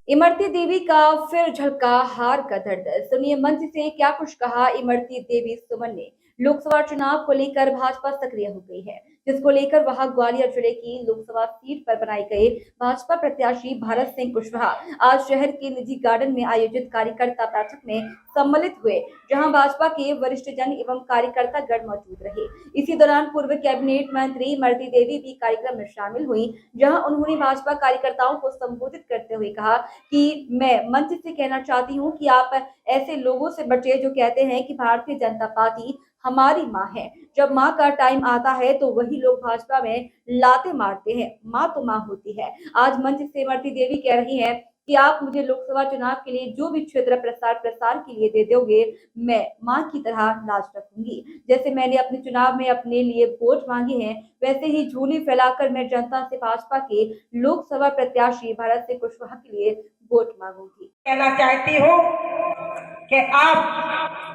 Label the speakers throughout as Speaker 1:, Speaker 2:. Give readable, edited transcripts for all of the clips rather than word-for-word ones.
Speaker 1: इमरती देवी का फिर झलका हार का दर्द। सुनिए मंच से क्या कुछ कहा इमरती देवी सुमन ने। लोकसभा चुनाव को लेकर भाजपा सक्रिय हो गई है, जिसको लेकर वहां ग्वालियर जिले की लोकसभा सीट पर बनाए गए भाजपा प्रत्याशी भारत सिंह कुशवाहा आज शहर के निजी गार्डन में आयोजित कार्यकर्ता बैठक में सम्मिलित हुए, जहां भाजपा के वरिष्ठ जन एवं कार्यकर्ता गण मौजूद रहे। इसी दौरान पूर्व कैबिनेट मंत्री इमरती देवी भी कार्यक्रम में शामिल हुई, जहां उन्होंने भाजपा कार्यकर्ताओं को संबोधित करते हुए कहा कि मैं मंच से कहना चाहती हूं कि आप ऐसे लोगों से बचे जो कहते हैं कि भारतीय जनता पार्टी हमारी माँ है। जब माँ का टाइम आता है तो वही लोग भाजपा में लाते मारते हैं। माँ तो माँ होती है। आज मंच से इमरती देवी कह रही हैं कि आप मुझे लोकसभा चुनाव के लिए जो भी क्षेत्र प्रसार के लिए दे दोगे, मैं माँ की तरह लाज रखूंगी। जैसे मैंने अपने चुनाव में अपने लिए वोट मांगे हैं, वैसे ही झोली फैलाकर मैं जनता से भाजपा के लोकसभा प्रत्याशी भारत सिंह कुशवाहा के लिए वोट मांगूंगी।
Speaker 2: कहना चाहती हूँ कि आप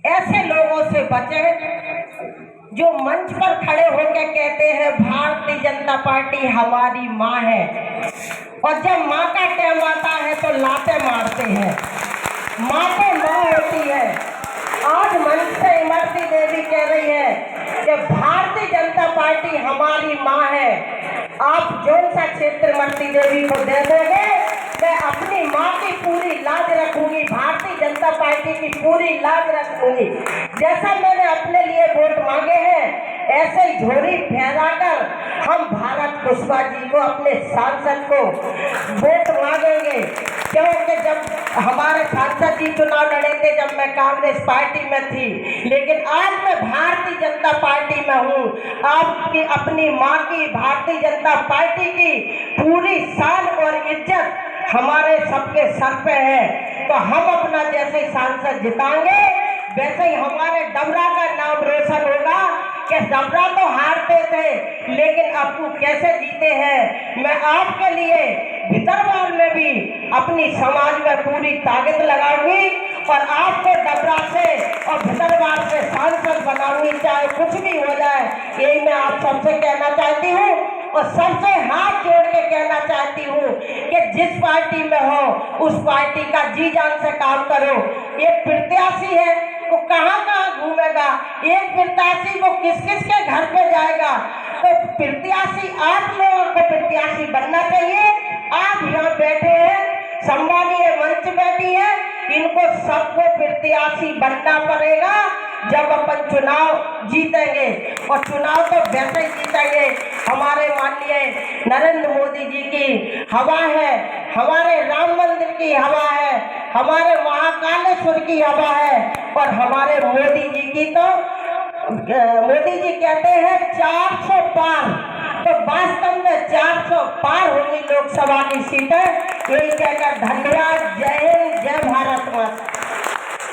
Speaker 2: ऐसे लोगों से बचें जो मंच पर खड़े होकर कहते हैं भारतीय जनता पार्टी हमारी माँ है, और जब माँ का टाइम आता है तो लाते मारते हैं। माँ तो माँ होती है। आज मंच से इमरती देवी कह रही है कि भारतीय जनता पार्टी हमारी माँ है। आप जौन सा क्षेत्र इमरती देवी को दे दोगे, मैं अपनी माँ की पूरी लाज रखूंगी, भारतीय जनता पार्टी की पूरी लाज रखूंगी। जैसा मैंने अपने लिए वोट मांगे हैं, ऐसे ही झोली फैलाकर हम भारत कुशवाहा जी को, अपने सांसद को वोट मांगेंगे। क्योंकि जब हमारे सांसद जी चुनाव लड़े थे, जब मैं कांग्रेस पार्टी में थी, लेकिन आज मैं भारतीय जनता पार्टी में हूँ। आपकी अपनी माँ की, भारतीय जनता पार्टी की पूरी शान और इज्जत हमारे सबके सर पे है। तो हम अपना जैसे सांसद जिताएंगे, वैसे ही हमारे डबरा का नाम रोशन होगा कि डबरा तो हारते थे, लेकिन आपको कैसे जीते हैं। मैं आपके लिए भितरवार में भी अपनी समाज में पूरी ताकत लगाऊंगी और आपको डबरा से और भितरवार से सांसद बनाऊंगी, चाहे कुछ भी हो जाए। यही मैं आप सबसे कहना चाहती हूँ और सबसे हाथ जोड़ के कहना चाहती हूँ कि जिस पार्टी में हो उस पार्टी का जी जान से काम करो। एक प्रत्याशी है वो कहाँ कहाँ घूमेगा, एक प्रत्याशी वो किस किस के घर पे जाएगा। तो प्रत्याशी आप लोगों को प्रत्याशी बनना चाहिए। आप यहाँ बैठे हैं, सम्मानीय मंच बैठी है, इनको सबको प्रत्याशी बनना पड़ेगा जब अपन चुनाव जीतेंगे। और चुनाव तो वैसे ही जीतेंगे, हमारे माननीय नरेंद्र मोदी जी की हवा है, हमारे राम मंदिर की हवा है, हमारे महाकालेश्वर की हवा है, और हमारे मोदी जी की तो मोदी जी कहते हैं 400 पार, तो वास्तव में 400 पार होगी लोकसभा की सीटें। यही कहकर धन्यवाद। जय हिंद, जय भारत माता।